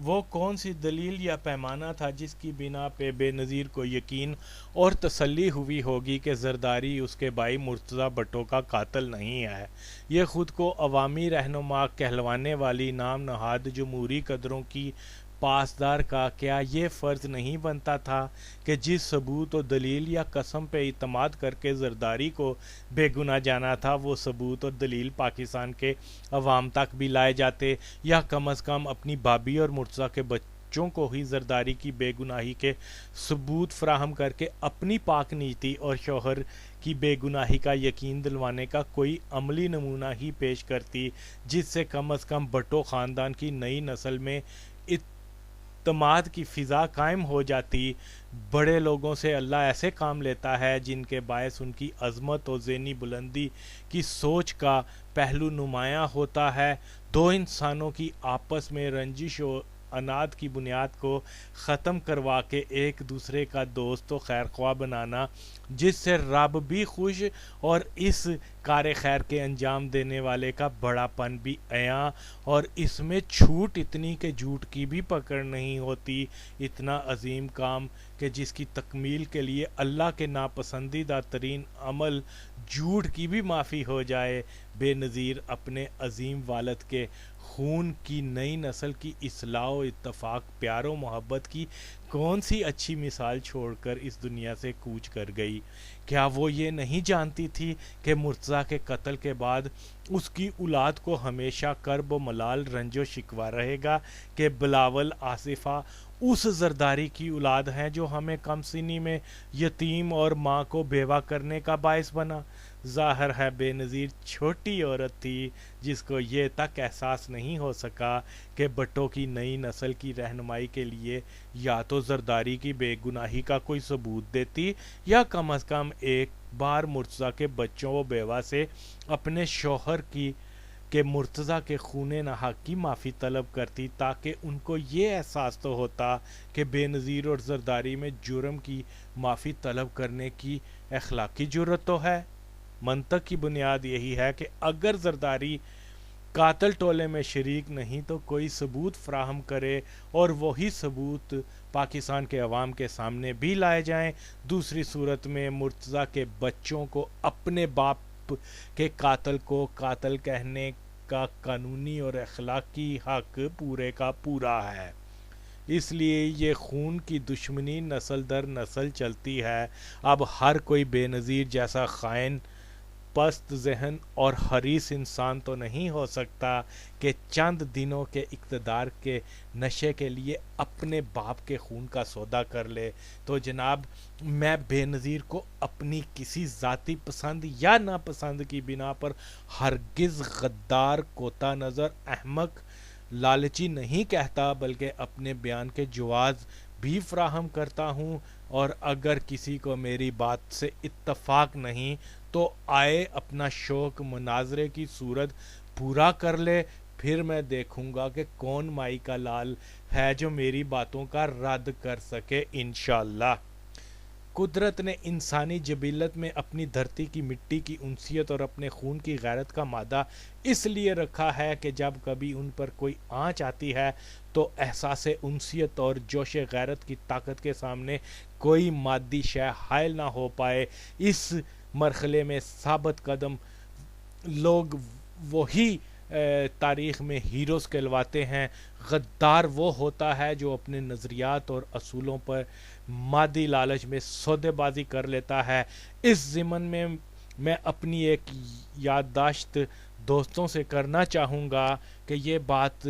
وہ کون سی دلیل یا پیمانہ تھا جس کی بنا پہ بے نظیر کو یقین اور تسلی ہوئی ہوگی کہ زرداری اس کے بھائی مرتضی بھٹو کا قاتل نہیں ہے؟ یہ خود کو عوامی رہنما کہلوانے والی نام نہاد جمہوری قدروں کی پاسدار کا کیا یہ فرض نہیں بنتا تھا کہ جس ثبوت و دلیل یا قسم پہ اعتماد کر کے زرداری کو بے گناہ جانا تھا، وہ ثبوت اور دلیل پاکستان کے عوام تک بھی لائے جاتے، یا کم از کم اپنی بھابھی اور مرتضیٰ کے بچوں کو ہی زرداری کی بے گناہی کے ثبوت فراہم کر کے اپنی پاک نیتی اور شوہر کی بے گناہی کا یقین دلوانے کا کوئی عملی نمونہ ہی پیش کرتی، جس سے کم از کم بھٹو خاندان کی نئی نسل میں اعتماد کی فضا قائم ہو جاتی۔ بڑے لوگوں سے اللہ ایسے کام لیتا ہے جن کے باعث ان کی عظمت و ذہنی بلندی کی سوچ کا پہلو نمایاں ہوتا ہے۔ دو انسانوں کی آپس میں رنجش و اناد کی بنیاد کو ختم کروا کے ایک دوسرے کا دوست و خیر خواہ بنانا، جس سے رب بھی خوش اور اس کار خیر کے انجام دینے والے کا بڑا پن بھی عیاں، اور اس میں چھوٹ اتنی کہ جھوٹ کی بھی پکڑ نہیں ہوتی۔ اتنا عظیم کام کہ جس کی تکمیل کے لیے اللہ کے ناپسندیدہ ترین عمل جھوٹ کی بھی معافی ہو جائے۔ بے نظیر اپنے عظیم والد کے خون کی نئی نسل کی اصلاح و اتفاق، پیار و محبت کی کون سی اچھی مثال چھوڑ کر اس دنیا سے کوچ کر گئی؟ کیا وہ یہ نہیں جانتی تھی کہ مرتضیٰ کے قتل کے بعد اس کی اولاد کو ہمیشہ کرب و ملال، رنج و شکوہ رہے گا کہ بلاول آصفہ اس زرداری کی اولاد ہیں جو ہمیں کم سنی میں یتیم اور ماں کو بیوہ کرنے کا باعث بنا؟ ظاہر ہے بے نظیر چھوٹی عورت تھی جس کو یہ تک احساس نہیں ہو سکا کہ بھٹو کی نئی نسل کی رہنمائی کے لیے یا تو زرداری کی بے گناہی کا کوئی ثبوت دیتی، یا کم از کم ایک بار مرتضیٰ کے بچوں و بیوہ سے اپنے شوہر کی کہ مرتضیٰ کے خون ناحق کی معافی طلب کرتی، تاکہ ان کو یہ احساس تو ہوتا کہ بے نظیر اور زرداری میں جرم کی معافی طلب کرنے کی اخلاقی جرت تو ہے۔ منطق کی بنیاد یہی ہے کہ اگر زرداری قاتل ٹولے میں شریک نہیں تو کوئی ثبوت فراہم کرے، اور وہی ثبوت پاکستان کے عوام کے سامنے بھی لائے جائیں۔ دوسری صورت میں مرتضیٰ کے بچوں کو اپنے باپ کے قاتل کو قاتل کہنے کا قانونی اور اخلاقی حق پورے کا پورا ہے۔ اس لیے یہ خون کی دشمنی نسل در نسل چلتی ہے۔ اب ہر کوئی بے نظیر جیسا خائن، پست ذہن اور حریص انسان تو نہیں ہو سکتا کہ چند دنوں کے اقتدار کے نشے کے لیے اپنے باپ کے خون کا سودا کر لے۔ تو جناب، میں بے نظیر کو اپنی کسی ذاتی پسند یا ناپسند کی بنا پر ہرگز غدار، کوتا نظر، احمق، لالچی نہیں کہتا، بلکہ اپنے بیان کے جواز بھی فراہم کرتا ہوں، اور اگر کسی کو میری بات سے اتفاق نہیں تو آئے اپنا شوق مناظرے کی صورت پورا کر لے، پھر میں دیکھوں گا کہ کون مائی کا لال ہے جو میری باتوں کا رد کر سکے انشاءاللہ۔ قدرت نے انسانی جبلت میں اپنی دھرتی کی مٹی کی انسیت اور اپنے خون کی غیرت کا مادہ اس لیے رکھا ہے کہ جب کبھی ان پر کوئی آنچ آتی ہے تو احساس انسیت اور جوش غیرت کی طاقت کے سامنے کوئی مادی شے حائل نہ ہو پائے۔ اس مرحلے میں ثابت قدم لوگ وہی تاریخ میں ہیروز کہلواتے ہیں۔ غدار وہ ہوتا ہے جو اپنے نظریات اور اصولوں پر مادی لالچ میں سودے بازی کر لیتا ہے۔ اس ضمن میں اپنی ایک یادداشت دوستوں سے کرنا چاہوں گا کہ یہ بات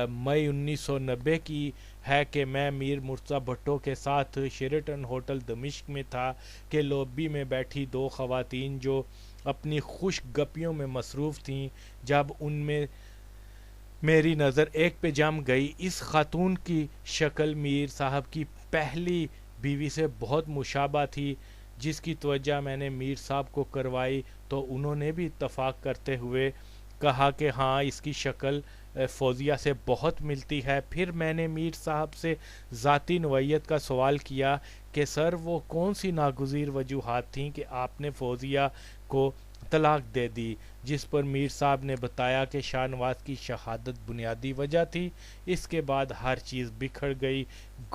مئی 1990 کی ہے کہ میں میر مرتضیٰ بھٹو کے ساتھ شیرٹن ہوٹل دمشق میں تھا کہ لوبی میں بیٹھی دو خواتین جو اپنی خوش گپیوں میں مصروف تھیں، جب ان میں میری نظر ایک پہ جم گئی۔ اس خاتون کی شکل میر صاحب کی پہلی بیوی سے بہت مشابہ تھی، جس کی توجہ میں نے میر صاحب کو کروائی تو انہوں نے بھی اتفاق کرتے ہوئے کہا کہ ہاں، اس کی شکل فوزیہ سے بہت ملتی ہے۔ پھر میں نے میر صاحب سے ذاتی نوعیت کا سوال کیا کہ سر، وہ کون سی ناگزیر وجوہات تھیں کہ آپ نے فوزیہ کو طلاق دے دی، جس پر میر صاحب نے بتایا کہ شاہ نواز کی شہادت بنیادی وجہ تھی۔ اس کے بعد ہر چیز بکھر گئی،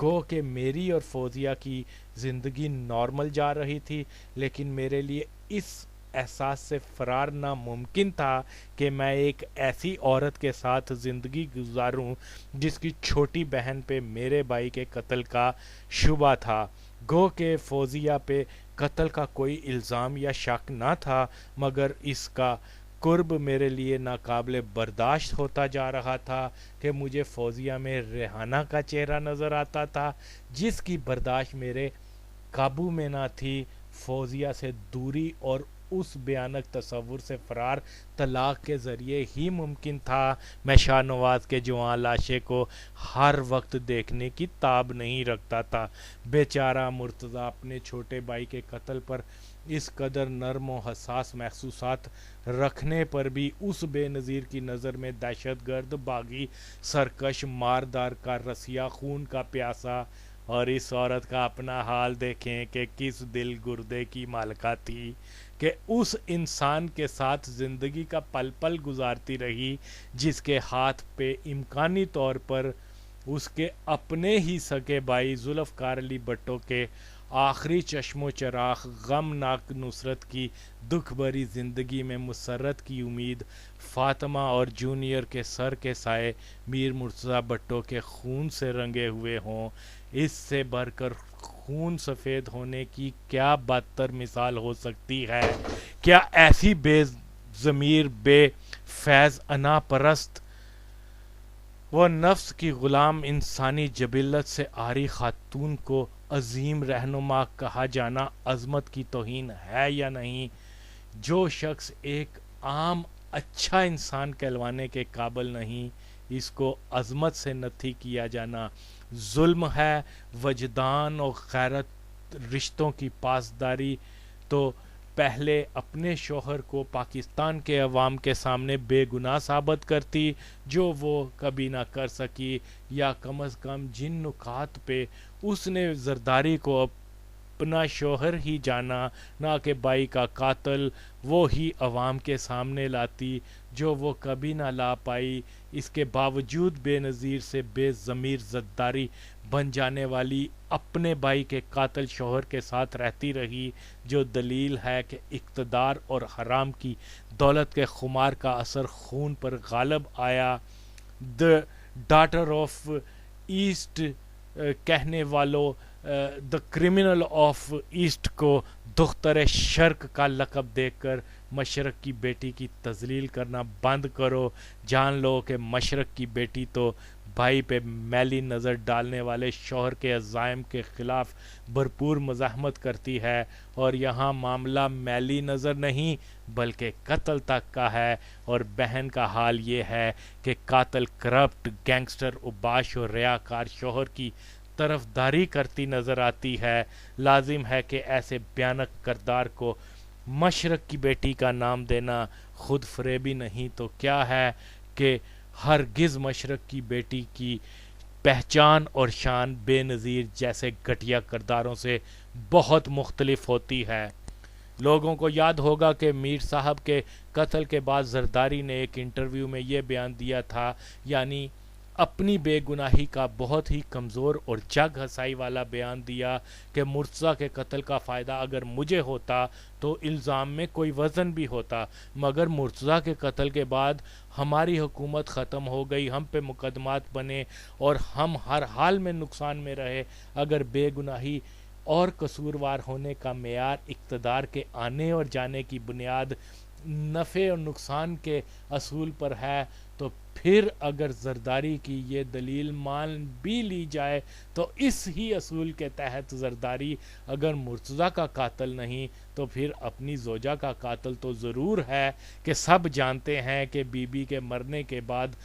گو کہ میری اور فوزیہ کی زندگی نارمل جا رہی تھی، لیکن میرے لیے اس احساس سے فرار ناممکن تھا کہ میں ایک ایسی عورت کے ساتھ زندگی گزاروں جس کی چھوٹی بہن پہ میرے بھائی کے قتل کا شبہ تھا۔ گو کہ فوزیہ پہ قتل کا کوئی الزام یا شک نہ تھا، مگر اس کا قرب میرے لیے ناقابل برداشت ہوتا جا رہا تھا کہ مجھے فوزیہ میں ریحانہ کا چہرہ نظر آتا تھا، جس کی برداشت میرے قابو میں نہ تھی۔ فوزیہ سے دوری اور اس بھیانک تصور سے فرار طلاق کے ذریعے ہی ممکن تھا۔ میں شاہ نواز کے جوان لاشے کو ہر وقت دیکھنے کی تاب نہیں رکھتا تھا۔ بیچارہ مرتضی اپنے چھوٹے بھائی کے قتل پر اس قدر نرم و حساس محسوسات رکھنے پر بھی اس بے نظیر کی نظر میں دہشت گرد، باغی، سرکش، ماردار کا رسیا، خون کا پیاسا، اور اس عورت کا اپنا حال دیکھیں کہ کس دل گردے کی مالکہ تھی کہ اس انسان کے ساتھ زندگی کا پل پل گزارتی رہی جس کے ہاتھ پہ امکانی طور پر اس کے اپنے ہی سگے بھائی ذوالفقار علی بھٹو کے آخری چشم و چراغ غمناک نصرت کی دکھ بھری زندگی میں مسرت کی امید، فاطمہ اور جونیئر کے سر کے سائے میر مرتضی بھٹو کے خون سے رنگے ہوئے ہوں۔ اس سے بڑھ کر خون سفید ہونے کی کیا بدتر مثال ہو سکتی ہے؟ کیا ایسی بے ضمیر، بے فیض، انا پرست وہ نفس کی غلام انسانی جبلت سے عاری خاتون کو عظیم رہنما کہا جانا عظمت کی توہین ہے یا نہیں؟ جو شخص ایک عام اچھا انسان کہلوانے کے قابل نہیں، اس کو عظمت سے نتھی کیا جانا ظلم ہے۔ وجدان اور غیرت رشتوں کی پاسداری تو پہلے اپنے شوہر کو پاکستان کے عوام کے سامنے بے گناہ ثابت کرتی، جو وہ کبھی نہ کر سکی، یا کم از کم جن نکات پہ اس نے زرداری کو اپنا شوہر ہی جانا، نہ کہ بھائی کا قاتل، وہ ہی عوام کے سامنے لاتی، جو وہ کبھی نہ لا پائی۔ اس کے باوجود بے نظیر سے بے ضمیر زداری بن جانے والی اپنے بھائی کے قاتل شوہر کے ساتھ رہتی رہی، جو دلیل ہے کہ اقتدار اور حرام کی دولت کے خمار کا اثر خون پر غالب آیا۔ دا ڈاٹر آف ایسٹ کہنے والوں دا کرمنل آف ایسٹ کو دختر شرق کا لقب دے کر مشرق کی بیٹی کی تذلیل کرنا بند کرو۔ جان لو کہ مشرق کی بیٹی تو بھائی پہ میلی نظر ڈالنے والے شوہر کے عزائم کے خلاف بھرپور مزاحمت کرتی ہے، اور یہاں معاملہ میلی نظر نہیں بلکہ قتل تک کا ہے، اور بہن کا حال یہ ہے کہ قاتل کرپٹ، گینگسٹر، اوباش اور ریاکار شوہر کی طرفداری کرتی نظر آتی ہے۔ لازم ہے کہ ایسے بھیانک کردار کو مشرق کی بیٹی کا نام دینا خود فریبی نہیں تو کیا ہے کہ ہرگز مشرق کی بیٹی کی پہچان اور شان بے نظیر جیسے گھٹیا کرداروں سے بہت مختلف ہوتی ہے۔ لوگوں کو یاد ہوگا کہ میر صاحب کے قتل کے بعد زرداری نے ایک انٹرویو میں یہ بیان دیا تھا، یعنی اپنی بے گناہی کا بہت ہی کمزور اور جگ ہنسائی والا بیان دیا کہ مرتضی کے قتل کا فائدہ اگر مجھے ہوتا تو الزام میں کوئی وزن بھی ہوتا، مگر مرتضی کے قتل کے بعد ہماری حکومت ختم ہو گئی، ہم پہ مقدمات بنے اور ہم ہر حال میں نقصان میں رہے۔ اگر بے گناہی اور قصوروار ہونے کا معیار اقتدار کے آنے اور جانے کی بنیاد نفع اور نقصان کے اصول پر ہے، تو پھر اگر زرداری کی یہ دلیل مان بھی لی جائے تو اس ہی اصول کے تحت زرداری اگر مرتضی کا قاتل نہیں تو پھر اپنی زوجہ کا قاتل تو ضرور ہے، کہ سب جانتے ہیں کہ بی بی کے مرنے کے بعد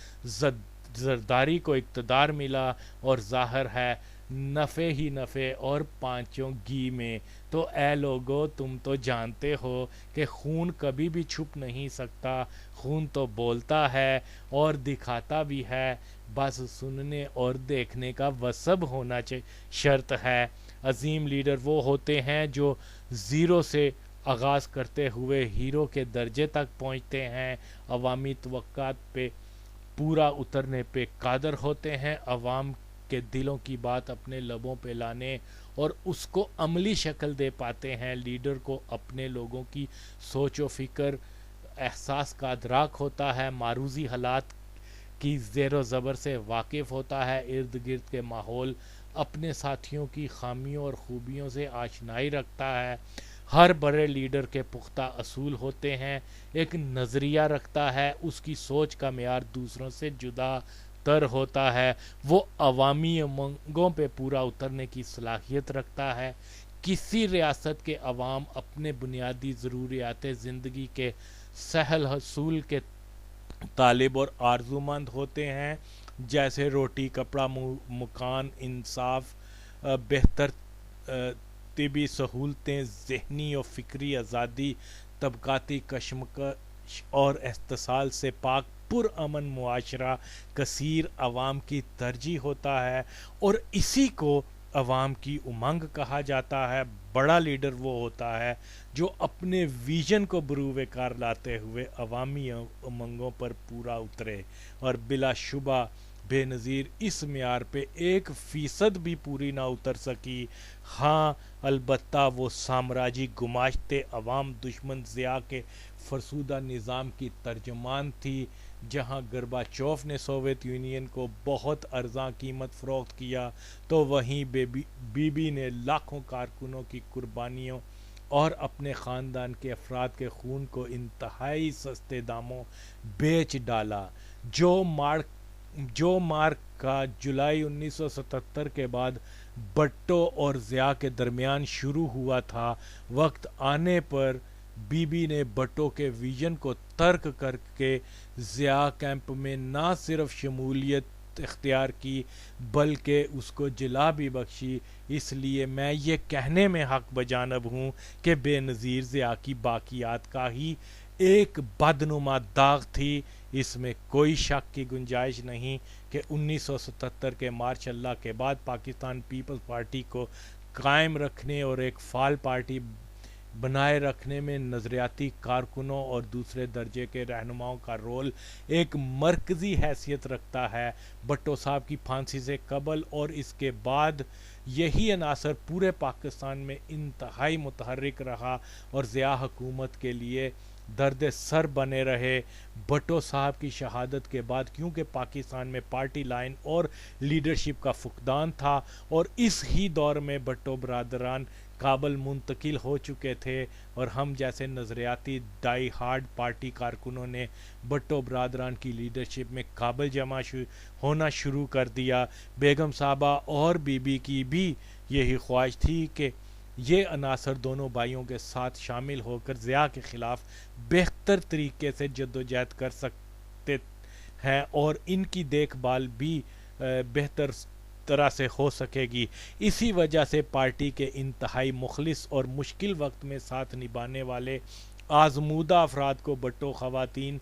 زرداری کو اقتدار ملا، اور ظاہر ہے نفع ہی نفع اور پانچوں گھی میں۔ تو اے لوگو، تم تو جانتے ہو کہ خون کبھی بھی چھپ نہیں سکتا، خون تو بولتا ہے اور دکھاتا بھی ہے، بس سننے اور دیکھنے کا وسب ہونا شرط ہے۔ عظیم لیڈر وہ ہوتے ہیں جو زیرو سے آغاز کرتے ہوئے ہیرو کے درجے تک پہنچتے ہیں، عوامی توقعات پہ پورا اترنے پہ قادر ہوتے ہیں، عوام کے دلوں کی بات اپنے لبوں پہ لانے اور اس کو عملی شکل دے پاتے ہیں، لیڈر کو اپنے لوگوں کی سوچ و فکر احساس کا ادراک ہوتا ہے، معروضی حالات کی زیر و زبر سے واقف ہوتا ہے، ارد گرد کے ماحول اپنے ساتھیوں کی خامیوں اور خوبیوں سے آشنائی رکھتا ہے، ہر بڑے لیڈر کے پختہ اصول ہوتے ہیں، ایک نظریہ رکھتا ہے، اس کی سوچ کا معیار دوسروں سے جدا تر ہوتا ہے، وہ عوامی امنگوں پہ پورا اترنے کی صلاحیت رکھتا ہے۔ کسی ریاست کے عوام اپنے بنیادی ضروریات زندگی کے سہل حصول کے طالب اور آرزومند ہوتے ہیں، جیسے روٹی، کپڑا، مکان، انصاف، بہتر طبی سہولتیں، ذہنی و فکری آزادی، طبقاتی کشمکش اور اتصال سے پاک پرامن معاشرہ کثیر عوام کی ترجیح ہوتا ہے، اور اسی کو عوام کی امنگ کہا جاتا ہے۔ بڑا لیڈر وہ ہوتا ہے جو اپنے ویژن کو بروئے کار لاتے ہوئے عوامی امنگوں پر پورا اترے، اور بلا شبہ بے نظیر اس معیار پہ 1% بھی پوری نہ اتر سکی۔ ہاں البتہ وہ سامراجی گماشتے عوام دشمن ضیاء کے فرسودہ نظام کی ترجمان تھی، جہاں گرباچوف نے سوویت یونین کو بہت ارزاں قیمت فروخت کیا تو وہیں بی بی نے لاکھوں کارکنوں کی قربانیوں اور اپنے خاندان کے افراد کے خون کو انتہائی سستے داموں بیچ ڈالا۔ جو مارک کا جولائی 1977 کے بعد بھٹو اور ضیاء کے درمیان شروع ہوا تھا، وقت آنے پر بی بی نے بھٹو کے ویژن کو ترک کر کے ضیاء کیمپ میں نہ صرف شمولیت اختیار کی بلکہ اس کو جلا بھی بخشی۔ اس لیے میں یہ کہنے میں حق بجانب ہوں کہ بے نظیر ضیاء کی باقیات کا ہی ایک بدنما داغ تھی۔ اس میں کوئی شک کی گنجائش نہیں کہ 1977 کے مارچ اللہ کے بعد پاکستان پیپلز پارٹی کو قائم رکھنے اور ایک فعال پارٹی بنائے رکھنے میں نظریاتی کارکنوں اور دوسرے درجے کے رہنماؤں کا رول ایک مرکزی حیثیت رکھتا ہے۔ بھٹو صاحب کی پھانسی سے قبل اور اس کے بعد یہی عناصر پورے پاکستان میں انتہائی متحرک رہا اور ضیاء حکومت کے لیے درد سر بنے رہے۔ بھٹو صاحب کی شہادت کے بعد کیونکہ پاکستان میں پارٹی لائن اور لیڈرشپ کا فقدان تھا اور اس ہی دور میں بھٹو برادران کابل منتقل ہو چکے تھے اور ہم جیسے نظریاتی ڈائی ہارڈ پارٹی کارکنوں نے بھٹو برادران کی لیڈرشپ میں کابل جمع ہونا شروع کر دیا۔ بیگم صاحبہ اور بی بی کی بھی یہی خواہش تھی کہ یہ عناصر دونوں بھائیوں کے ساتھ شامل ہو کر ضیاء کے خلاف بہتر طریقے سے جدوجہد کر سکتے ہیں اور ان کی دیکھ بھال بھی بہتر طرح سے ہو سکے گی۔ اسی وجہ سے پارٹی کے انتہائی مخلص اور مشکل وقت میں ساتھ نبھانے والے آزمودہ افراد کو بھٹو خواتین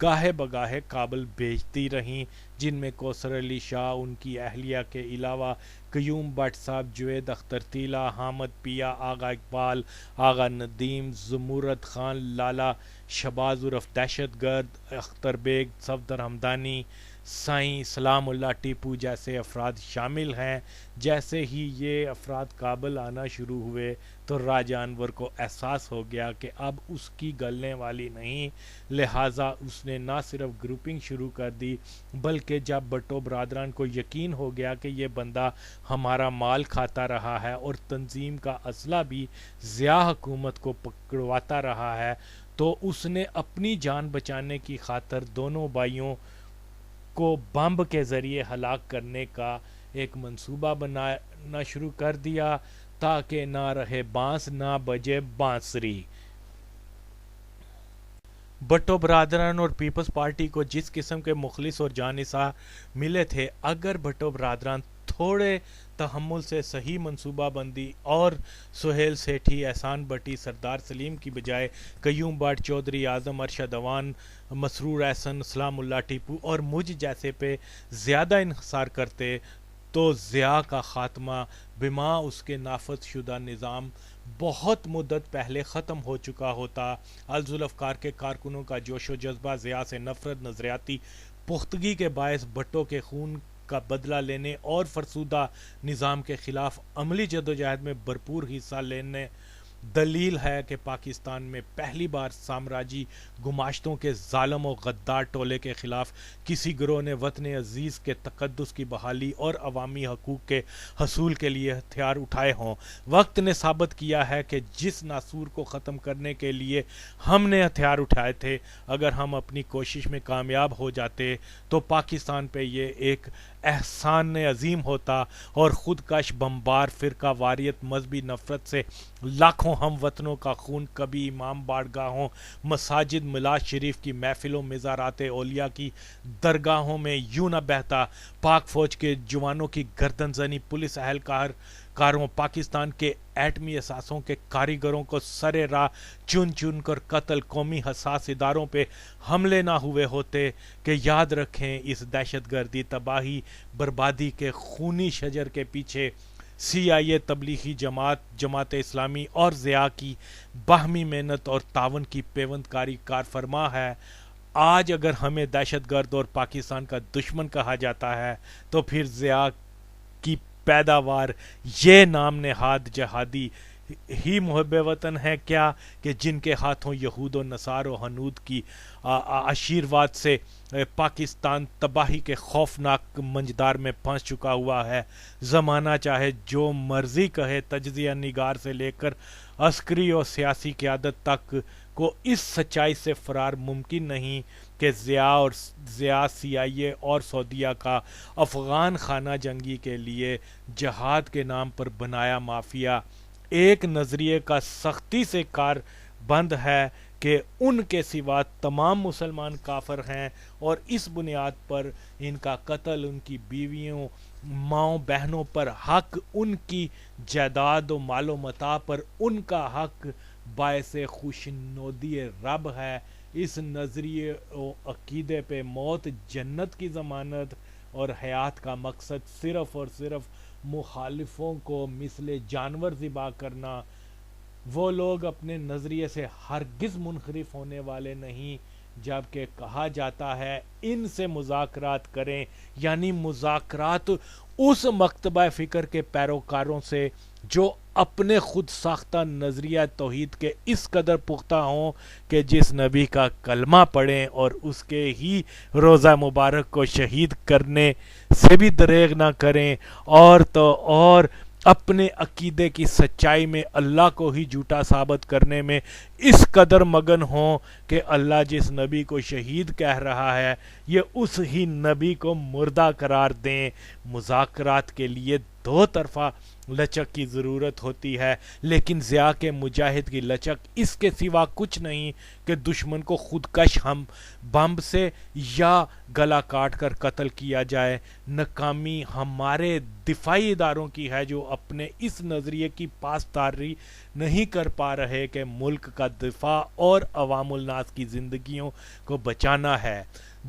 گاہے بگاہے کابل بھیجتی رہیں، جن میں کوثر علی شاہ، ان کی اہلیہ کے علاوہ قیوم بٹ صاحب، جوید اختر تیلا، حامد پیا، آغا اقبال، آغا ندیم، زمورد خان، لالا شہباز عرف دہشت گرد، اختر بیگ، صفدر حمدانی، سائیں سلام اللہ ٹیپو جیسے افراد شامل ہیں۔ جیسے ہی یہ افراد کابل آنا شروع ہوئے تو راجہ انور کو احساس ہو گیا کہ اب اس کی گلنے والی نہیں، لہٰذا اس نے نہ صرف گروپنگ شروع کر دی بلکہ جب بھٹو برادران کو یقین ہو گیا کہ یہ بندہ ہمارا مال کھاتا رہا ہے اور تنظیم کا اسلحہ بھی ضیاء حکومت کو پکڑواتا رہا ہے، تو اس نے اپنی جان بچانے کی خاطر دونوں بھائیوں کو بمب کے ذریعے ہلاک کرنے کا ایک منصوبہ بنانا شروع کر دیا تاکہ نہ رہے بانس نہ بجے بانسری۔ بھٹو برادران اور پیپلز پارٹی کو جس قسم کے مخلص اور جانثار ملے تھے، اگر بھٹو برادران تھوڑے تحمل سے صحیح منصوبہ بندی اور سہیل سیٹھی، احسان بٹی، سردار سلیم کی بجائے قیوم بٹ، چودھری اعظم، ارشد اوان، مسرور احسن، سلام اللہ ٹیپو اور مجھ جیسے پہ زیادہ انحصار کرتے تو ضیاء کا خاتمہ بما اس کے نافذ شدہ نظام بہت مدت پہلے ختم ہو چکا ہوتا۔ الذوالفقار کے کارکنوں کا جوش و جذبہ ضیاء سے نفرت، نظریاتی پختگی کے باعث بھٹو کے خون کا بدلہ لینے اور فرسودہ نظام کے خلاف عملی جدوجہد میں بھرپور حصہ لینے دلیل ہے کہ پاکستان میں پہلی بار سامراجی گماشتوں کے ظالم و غدار ٹولے کے خلاف کسی گروہ نے وطن عزیز کے تقدس کی بحالی اور عوامی حقوق کے حصول کے لیے ہتھیار اٹھائے ہوں۔ وقت نے ثابت کیا ہے کہ جس ناسور کو ختم کرنے کے لیے ہم نے ہتھیار اٹھائے تھے، اگر ہم اپنی کوشش میں کامیاب ہو جاتے تو پاکستان پہ یہ ایک احسان عظیم ہوتا اور خودکش بمبار فرقہ واریت مذہبی نفرت سے لاکھوں ہم وطنوں کا خون کبھی امام بارگاہوں، مساجد، میلاد شریف کی محفلوں، مزارات اولیاء کی درگاہوں میں یوں نہ بہتا۔ پاک فوج کے جوانوں کی گردن زنی، پولیس اہلکاروں، پاکستان کے ایٹمی اثاثوں کے کاریگروں کو سرے راہ چن چن کر قتل، قومی حساس اداروں پہ حملے نہ ہوئے ہوتے کہ یاد رکھیں اس دہشت گردی، تباہی، بربادی کے خونی شجر کے پیچھے سی آئی اے، تبلیغی جماعت، جماعت اسلامی اور ضیاء کی باہمی محنت اور تعاون کی پیوند کاری کار فرما ہے۔ آج اگر ہمیں دہشت گرد اور پاکستان کا دشمن کہا جاتا ہے تو پھر ضیاء کی پیداوار یہ نام نہاد جہادی ہی محب وطن ہے کیا، کہ جن کے ہاتھوں یہود و نصار و ہنود کی آشیرواد سے پاکستان تباہی کے خوفناک منجدار میں پھنس چکا ہوا ہے۔ زمانہ چاہے جو مرضی کہے، تجزیہ نگار سے لے کر عسکری اور سیاسی قیادت تک کو اس سچائی سے فرار ممکن نہیں کہ ضیاء سی آئی اے اور سعودیہ کا افغان خانہ جنگی کے لیے جہاد کے نام پر بنایا مافیا ایک نظریے کا سختی سے کار بند ہے کہ ان کے سوا تمام مسلمان کافر ہیں، اور اس بنیاد پر ان کا قتل، ان کی بیویوں، ماؤں، بہنوں پر حق، ان کی جائیداد و مال و متاع پر ان کا حق باعث خوشنودی رب ہے۔ اس نظریے و عقیدے پہ موت جنت کی ضمانت اور حیات کا مقصد صرف اور صرف مخالفوں کو مثل جانور ذبح کرنا۔ وہ لوگ اپنے نظریے سے ہرگز منحرف ہونے والے نہیں، جبکہ کہا جاتا ہے ان سے مذاکرات کریں، یعنی مذاکرات اس مکتبہ فکر کے پیروکاروں سے جو اپنے خود ساختہ نظریہ توحید کے اس قدر پختہ ہوں کہ جس نبی کا کلمہ پڑھیں اور اس کے ہی روزہ مبارک کو شہید کرنے سے بھی دریغ نہ کریں، اور تو اور اپنے عقیدے کی سچائی میں اللہ کو ہی جھوٹا ثابت کرنے میں اس قدر مگن ہوں کہ اللہ جس نبی کو شہید کہہ رہا ہے یہ اس ہی نبی کو مردہ قرار دیں۔ مذاکرات کے لیے دو طرفہ لچک کی ضرورت ہوتی ہے، لیکن ضیاء کے مجاہد کی لچک اس کے سوا کچھ نہیں کہ دشمن کو خودکش ہم بمب سے یا گلا کاٹ کر قتل کیا جائے۔ ناکامی ہمارے دفاعی اداروں کی ہے جو اپنے اس نظریے کی پاسداری نہیں کر پا رہے کہ ملک کا دفاع اور عوام الناس کی زندگیوں کو بچانا ہے۔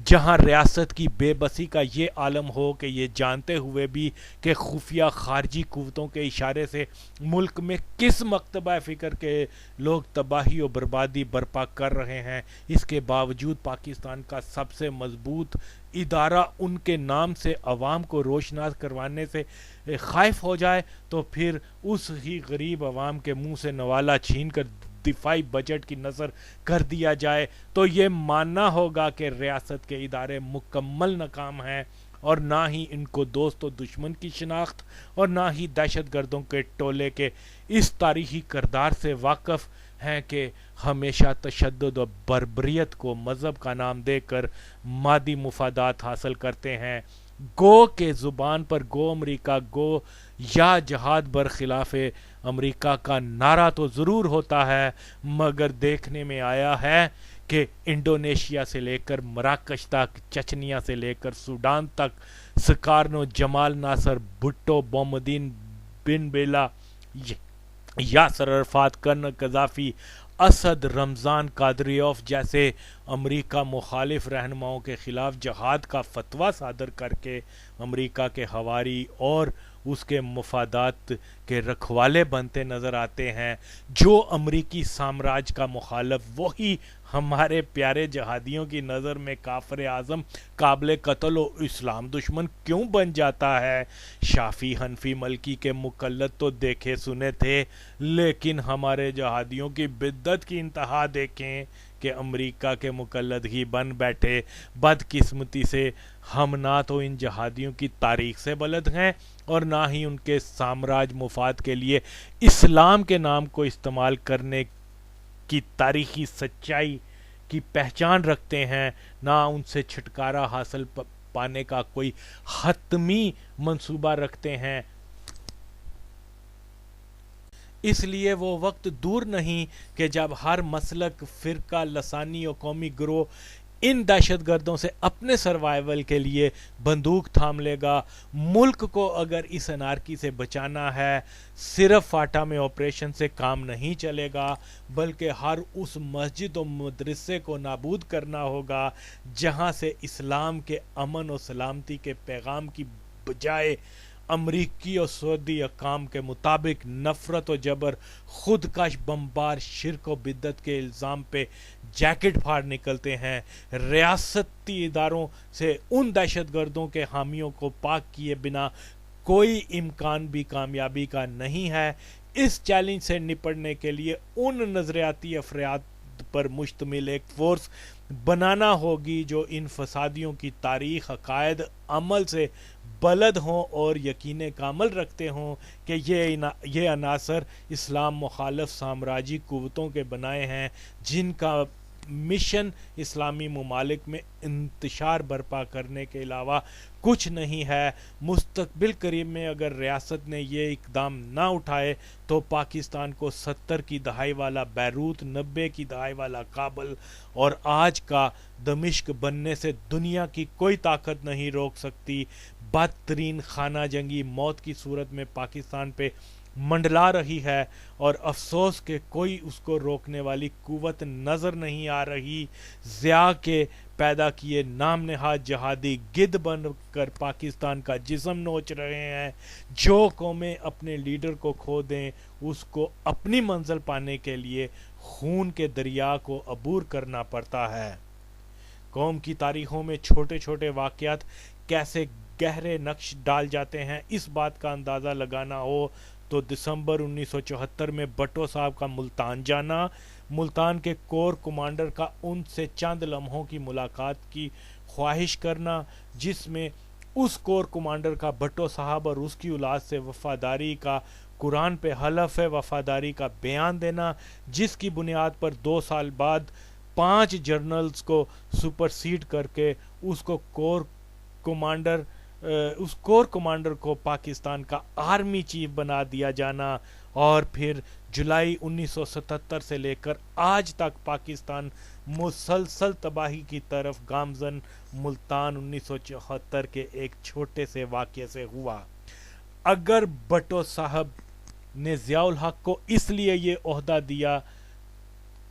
جہاں ریاست کی بے بسی کا یہ عالم ہو کہ یہ جانتے ہوئے بھی کہ خفیہ خارجی قوتوں کے اشارے سے ملک میں کس مکتبہ فکر کے لوگ تباہی و بربادی برپا کر رہے ہیں، اس کے باوجود پاکستان کا سب سے مضبوط ادارہ ان کے نام سے عوام کو روشناس کروانے سے خائف ہو جائے، تو پھر اس ہی غریب عوام کے منہ سے نوالا چھین کر دفاعی بجٹ کی نظر کر دیا جائے تو یہ ماننا ہوگا کہ ریاست کے ادارے مکمل ناکام ہیں، اور نہ ہی ان کو دوست و دشمن کی شناخت اور نہ ہی دہشت گردوں کے ٹولے کے اس تاریخی کردار سے واقف ہیں کہ ہمیشہ تشدد و بربریت کو مذہب کا نام دے کر مادی مفادات حاصل کرتے ہیں۔ گو کے زبان پر گو امریکہ گو یا جہاد برخلاف امریکہ کا نعرہ تو ضرور ہوتا ہے، مگر دیکھنے میں آیا ہے کہ انڈونیشیا سے لے کر مراکش تک، چچنیا سے لے کر سوڈان تک، سکارنو، جمال ناصر بھٹو، بومدین بن بیلا، یاسر عرفات، کرنل قذافی، اسد رمضان قادریوف جیسے امریکہ مخالف رہنماؤں کے خلاف جہاد کا فتویٰ صادر کر کے امریکہ کے حواری اور اس کے مفادات کے رکھوالے بنتے نظر آتے ہیں. جو امریکی سامراج کا مخالف وہی ہمارے پیارے جہادیوں کی نظر میں کافر اعظم، قابل قتل و اسلام دشمن کیوں بن جاتا ہے؟ شافعی، حنفی، مالکی کے مقلد تو دیکھے سنے تھے، لیکن ہمارے جہادیوں کی بدعت کی انتہا دیکھیں کہ امریکہ کے مقلد ہی بن بیٹھے. بدقسمتی سے ہم نہ تو ان جہادیوں کی تاریخ سے بلد ہیں اور نہ ہی ان کے سامراج مفاد کے لیے اسلام کے نام کو استعمال کرنے کی تاریخی سچائی کی پہچان رکھتے ہیں، نہ ان سے چھٹکارا حاصل پانے کا کوئی حتمی منصوبہ رکھتے ہیں. اس لیے وہ وقت دور نہیں کہ جب ہر مسلک، فرقہ، لسانی و قومی گروہ ان دہشت گردوں سے اپنے سروائیول کے لیے بندوق تھام لے گا. ملک کو اگر اس انارکی سے بچانا ہے، صرف فاٹا میں آپریشن سے کام نہیں چلے گا، بلکہ ہر اس مسجد و مدرسے کو نابود کرنا ہوگا جہاں سے اسلام کے امن و سلامتی کے پیغام کی بجائے امریکی اور سعودی حکام کے مطابق نفرت و جبر، خودکش بمبار، شرک و بدعت کے الزام پہ جیکٹ پھاڑ نکلتے ہیں. ریاستی اداروں سے ان دہشت گردوں کے حامیوں کو پاک کیے بنا کوئی امکان بھی کامیابی کا نہیں ہے. اس چیلنج سے نپٹنے کے لیے ان نظریاتی افراد پر مشتمل ایک فورس بنانا ہوگی جو ان فسادیوں کی تاریخ، عقائد، عمل سے بلد ہوں اور یقین کامل رکھتے ہوں کہ یہ عناصر اسلام مخالف سامراجی قوتوں کے بنائے ہیں، جن کا مشن اسلامی ممالک میں انتشار برپا کرنے کے علاوہ کچھ نہیں ہے. مستقبل قریب میں اگر ریاست نے یہ اقدام نہ اٹھائے تو پاکستان کو 70 کی دہائی والا بیروت، 90 کی دہائی والا کابل اور آج کا دمشق بننے سے دنیا کی کوئی طاقت نہیں روک سکتی. بدترین خانہ جنگی موت کی صورت میں پاکستان پہ منڈلا رہی ہے اور افسوس کہ کوئی اس کو روکنے والی قوت نظر نہیں آ رہی. ضیاء کے پیدا کیے نام نہاد جہادی گدھ بن کر پاکستان کا جسم نوچ رہے ہیں. جو قومیں اپنے لیڈر کو کھو دیں اس کو اپنی منزل پانے کے لیے خون کے دریا کو عبور کرنا پڑتا ہے. قوم کی تاریخوں میں چھوٹے چھوٹے واقعات کیسے گہرے نقش ڈال جاتے ہیں، اس بات کا اندازہ لگانا ہو تو دسمبر 1974 میں بھٹو صاحب کا ملتان جانا، ملتان کے کور کمانڈر کا ان سے چند لمحوں کی ملاقات کی خواہش کرنا، جس میں اس کور کمانڈر کا بھٹو صاحب اور اس کی اولاد سے وفاداری کا، قرآن پہ حلف وفاداری کا بیان دینا، جس کی بنیاد پر 2 سال بعد 5 جرنلز کو سپرسیڈ کر کے اس کور کمانڈر کو پاکستان کا آرمی چیف بنا دیا جانا، اور پھر جولائی 1977 سے لے کر آج تک پاکستان مسلسل تباہی کی طرف گامزن ملتان 1974 کے ایک چھوٹے سے واقعے سے ہوا. اگر بھٹو صاحب نے ضیاء الحق کو اس لیے یہ عہدہ دیا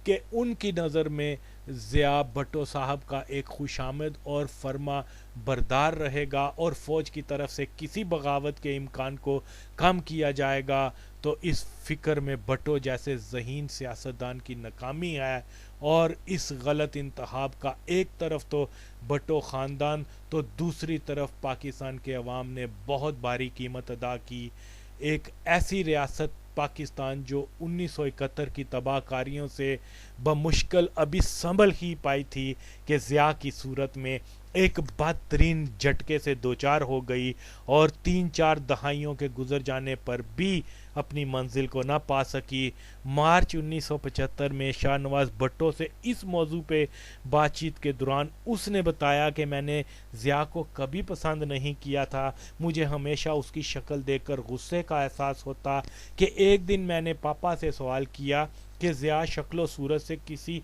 کہ ان کی نظر میں ضیاء بھٹو صاحب کا ایک خوشامد اور فرما بردار رہے گا اور فوج کی طرف سے کسی بغاوت کے امکان کو کم کیا جائے گا، تو اس فکر میں بھٹو جیسے ذہین سیاستدان کی ناکامی ہے. اور اس غلط انتخاب کا ایک طرف تو بھٹو خاندان تو دوسری طرف پاکستان کے عوام نے بہت بھاری قیمت ادا کی. ایک ایسی ریاست پاکستان جو 1971 کی تباہ کاریوں سے بمشکل ابھی سنبھل ہی پائی تھی کہ ضیاء کی صورت میں ایک بدترین جھٹکے سے دوچار ہو گئی اور 3-4 دہائیوں کے گزر جانے پر بھی اپنی منزل کو نہ پا سکی. مارچ 1975 میں شاہ نواز بھٹو سے اس موضوع پہ بات چیت کے دوران اس نے بتایا کہ میں نے ضیاء کو کبھی پسند نہیں کیا تھا. مجھے ہمیشہ اس کی شکل دیکھ کر غصے کا احساس ہوتا کہ ایک دن میں نے پاپا سے سوال کیا کہ ضیاء شکل و صورت سے کسی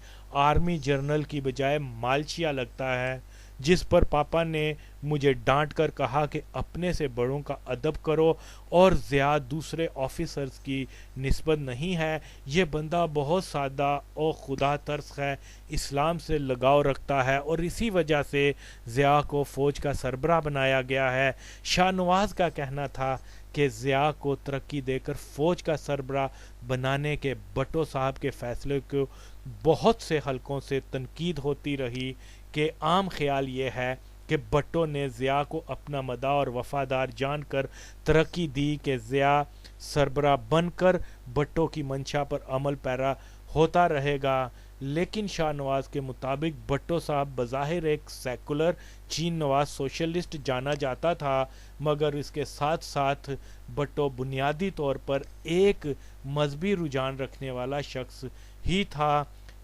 آرمی جنرل کی بجائے مالچیا لگتا ہے. جس پر پاپا نے مجھے ڈانٹ کر کہا کہ اپنے سے بڑوں کا ادب کرو اور ضیاء دوسرے آفیسرز کی نسبت نہیں ہے، یہ بندہ بہت سادہ اور خدا ترس ہے، اسلام سے لگاؤ رکھتا ہے اور اسی وجہ سے ضیاء کو فوج کا سربراہ بنایا گیا ہے۔ شاہ نواز کا کہنا تھا کہ ضیاء کو ترقی دے کر فوج کا سربراہ بنانے کے بھٹو صاحب کے فیصلے کو بہت سے حلقوں سے تنقید ہوتی رہی کہ عام خیال یہ ہے کہ بھٹو نے ضیاء کو اپنا مداح اور وفادار جان کر ترقی دی کہ ضیاء سربراہ بن کر بھٹو کی منشا پر عمل پیرا ہوتا رہے گا، لیکن شاہ نواز کے مطابق بھٹو صاحب بظاہر ایک سیکولر چین نواز سوشلسٹ جانا جاتا تھا، مگر اس کے ساتھ ساتھ بھٹو بنیادی طور پر ایک مذہبی رجحان رکھنے والا شخص ہی تھا۔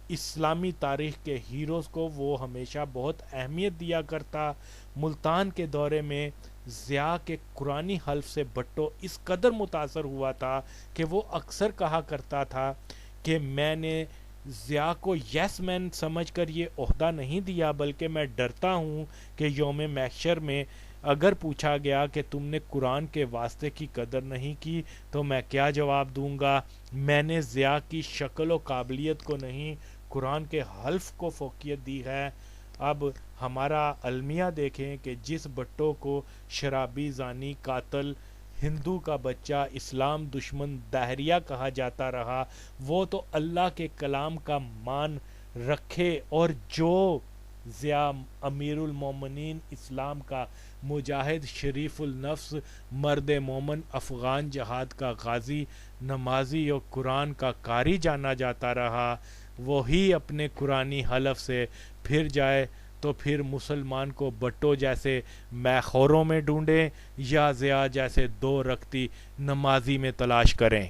اسلامی تاریخ کے ہیروز کو وہ ہمیشہ بہت اہمیت دیا کرتا۔ ملتان کے دورے میں ضیاء کے قرآنی حلف سے بھٹو اس قدر متاثر ہوا تھا کہ وہ اکثر کہا کرتا تھا کہ میں نے ضیاء کو یس مین سمجھ کر یہ عہدہ نہیں دیا، بلکہ میں ڈرتا ہوں کہ یوم محشر میں اگر پوچھا گیا کہ تم نے قرآن کے واسطے کی قدر نہیں کی تو میں کیا جواب دوں گا؟ میں نے ضیاء کی شکل و قابلیت کو نہیں، قرآن کے حلف کو فوقیت دی ہے۔ اب ہمارا المیہ دیکھیں کہ جس بھٹو کو شرابی، زانی، قاتل، ہندو کا بچہ، اسلام دشمن، دہریہ کہا جاتا رہا، وہ تو اللہ کے کلام کا مان رکھے، اور جو ضیاء امیر المومنین، اسلام کا مجاہد، شریف النفس، مرد مومن، افغان جہاد کا غازی، نمازی اور قرآن کا قاری جانا جاتا رہا، وہی اپنے قرآنی حلف سے پھر جائے تو پھر مسلمان کو بھٹو جیسے میخوروں میں ڈھونڈیں یا ضیاء جیسے دو رکھتی نمازی میں تلاش کریں۔